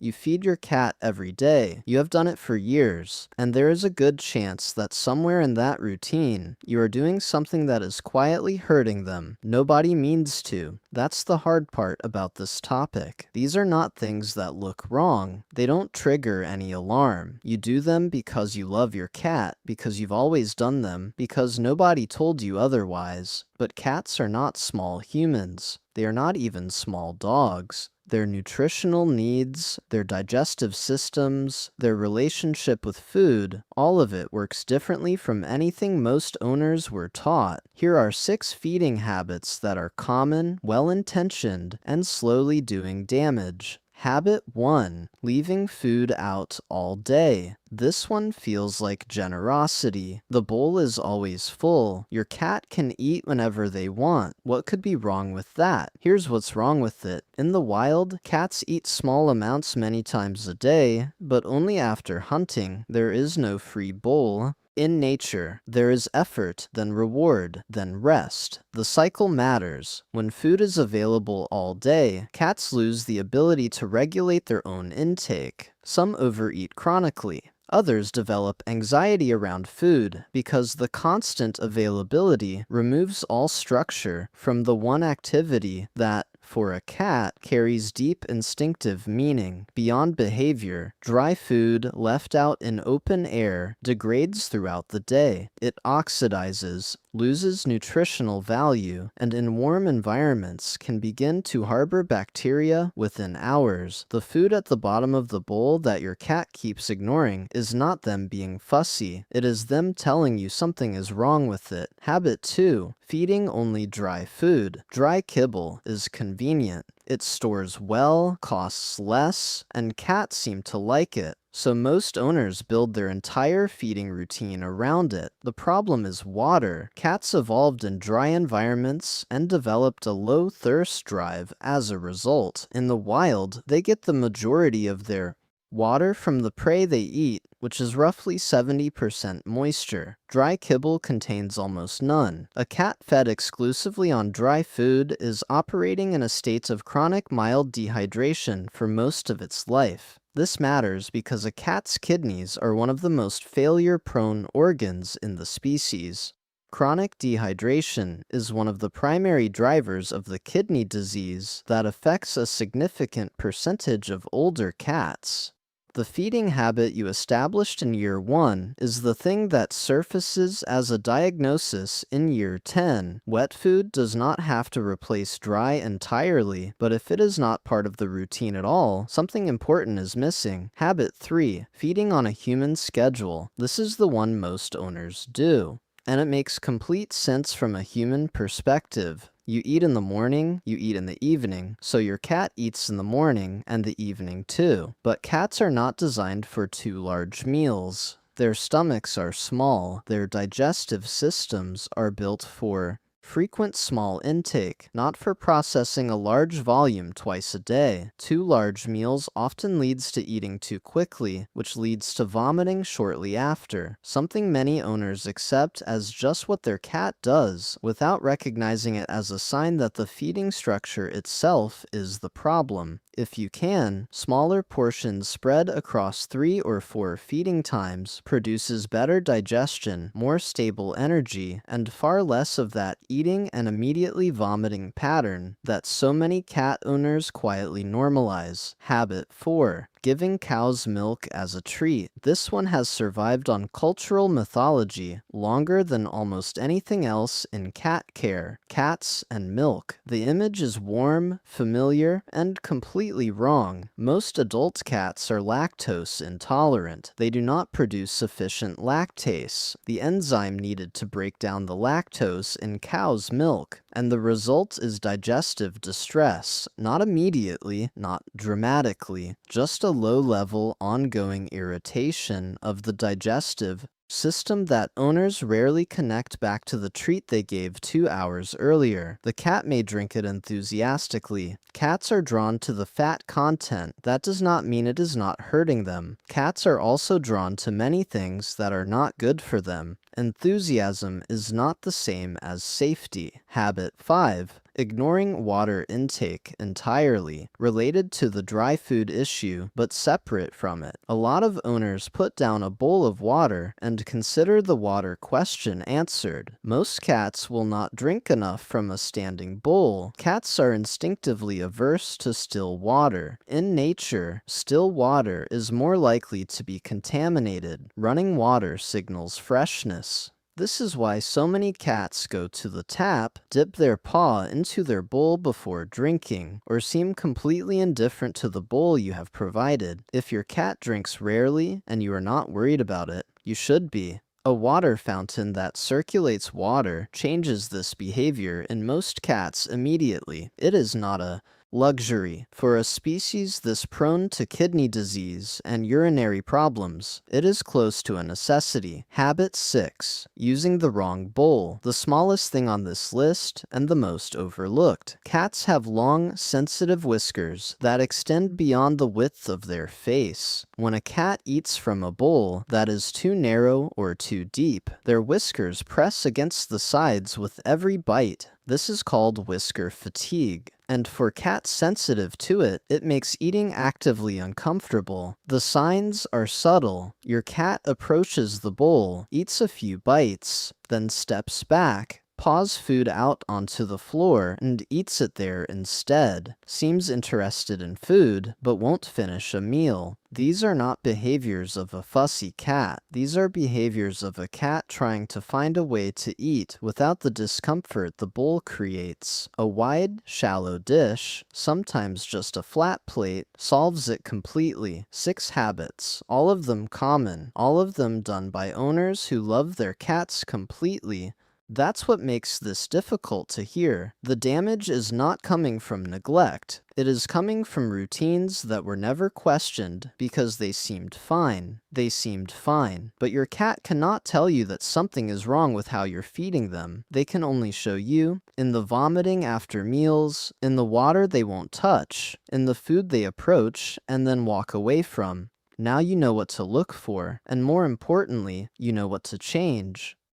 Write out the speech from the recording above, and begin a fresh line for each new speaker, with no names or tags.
You feed your cat every day. You have done it for years, and there is a good chance that somewhere in that routine, you are doing something that is quietly hurting them. Nobody means to. That's the hard part about this topic. These are not things that look wrong. They don't trigger any alarm. You do them because you love your cat, because you've always done them, because nobody told you otherwise. But cats are not small humans. They are not even small dogs. Their nutritional needs, their digestive systems, their relationship with food, all of it works differently from anything most owners were taught. Here are 6 feeding habits that are common, well-intentioned, and slowly doing damage. Habit 1. Leaving food out all day. This one feels like generosity. The bowl is always full. Your cat can eat whenever they want. What could be wrong with that? Here's what's wrong with it. In the wild, cats eat small amounts many times a day, but only after hunting. There is no free bowl. In nature, there is effort, then reward, then rest. The cycle matters. When food is available all day, cats lose the ability to regulate their own intake. Some overeat chronically. Others develop anxiety around food because the constant availability removes all structure from the one activity that, for a cat, carries deep instinctive meaning. Beyond behavior, dry food left out in open air degrades throughout the day. It oxidizes, loses nutritional value, and in warm environments can begin to harbor bacteria within hours. The food at the bottom of the bowl that your cat keeps ignoring is not them being fussy. It is them telling you something is wrong with it. Habit 2. Feeding only dry food. Dry kibble is convenient. It stores well, costs less, and cats seem to like it. So most owners build their entire feeding routine around it. The problem is water. Cats evolved in dry environments and developed a low thirst drive as a result. In the wild, they get the majority of their water from the prey they eat, which is roughly 70% moisture. Dry kibble contains almost none. A cat fed exclusively on dry food is operating in a state of chronic mild dehydration for most of its life. This matters because a cat's kidneys are one of the most failure-prone organs in the species. Chronic dehydration is one of the primary drivers of the kidney disease that affects a significant percentage of older cats. The feeding habit you established in year 1 is the thing that surfaces as a diagnosis in year 10. Wet food does not have to replace dry entirely, but if it is not part of the routine at all, something important is missing. Habit 3. Feeding on a human schedule. This is the one most owners do, and it makes complete sense from a human perspective. You eat in the morning, you eat in the evening, so your cat eats in the morning and the evening too. But cats are not designed for 2 large meals. Their stomachs are small, their digestive systems are built for frequent small intake, not for processing a large volume twice a day. 2 large meals often leads to eating too quickly, which leads to vomiting shortly after, something many owners accept as just what their cat does, without recognizing it as a sign that the feeding structure itself is the problem. If you can, smaller portions spread across 3 or 4 feeding times produces better digestion, more stable energy, and far less of that eating and immediately vomiting pattern that so many cat owners quietly normalize. Habit 4. Giving cows milk as a treat. This one has survived on cultural mythology longer than almost anything else in cat care. Cats and milk. The image is warm, familiar, and completely wrong. Most adult cats are lactose intolerant. They do not produce sufficient lactase, the enzyme needed to break down the lactose in cow's milk, and the result is digestive distress, not immediately, not dramatically, just a low-level, ongoing irritation of the digestive system that owners rarely connect back to the treat they gave 2 hours earlier. The cat may drink it enthusiastically. Cats are drawn to the fat content. That does not mean it is not hurting them. Cats are also drawn to many things that are not good for them. Enthusiasm is not the same as safety. Habit 5. ignoring water intake entirely, related to the dry food issue but separate from it. A lot of owners put down a bowl of water and consider the water question answered. Most cats will not drink enough from a standing bowl. Cats are instinctively averse to still water. In nature, still water is more likely to be contaminated. Running water signals freshness. This is why so many cats go to the tap, dip their paw into their bowl before drinking, or seem completely indifferent to the bowl you have provided. If your cat drinks rarely and you are not worried about it, you should be. A water fountain that circulates water changes this behavior in most cats immediately. It is not a luxury for a species this prone to kidney disease and urinary problems. It is close to a necessity. Habit 6. Using the wrong bowl. The smallest thing on this list and the most overlooked. Cats have long, sensitive whiskers that extend beyond the width of their face. When a cat eats from a bowl that is too narrow or too deep, their whiskers press against the sides with every bite. This is called whisker fatigue, and for cats sensitive to it, it makes eating actively uncomfortable. The signs are subtle. Your cat approaches the bowl, eats a few bites, then steps back, paws food out onto the floor, and eats it there instead. Seems interested in food, but won't finish a meal. These are not behaviors of a fussy cat. These are behaviors of a cat trying to find a way to eat without the discomfort the bowl creates. A wide, shallow dish, sometimes just a flat plate, solves it completely. 6 habits, all of them common, all of them done by owners who love their cats completely. That's what makes this difficult to hear. The damage is not coming from neglect. It is coming from routines that were never questioned because they seemed fine. They seemed fine. But your cat cannot tell you that something is wrong with how you're feeding them. They can only show you in the vomiting after meals, in the water they won't touch, in the food they approach and then walk away from. Now you know what to look for, and more importantly, you know what to change.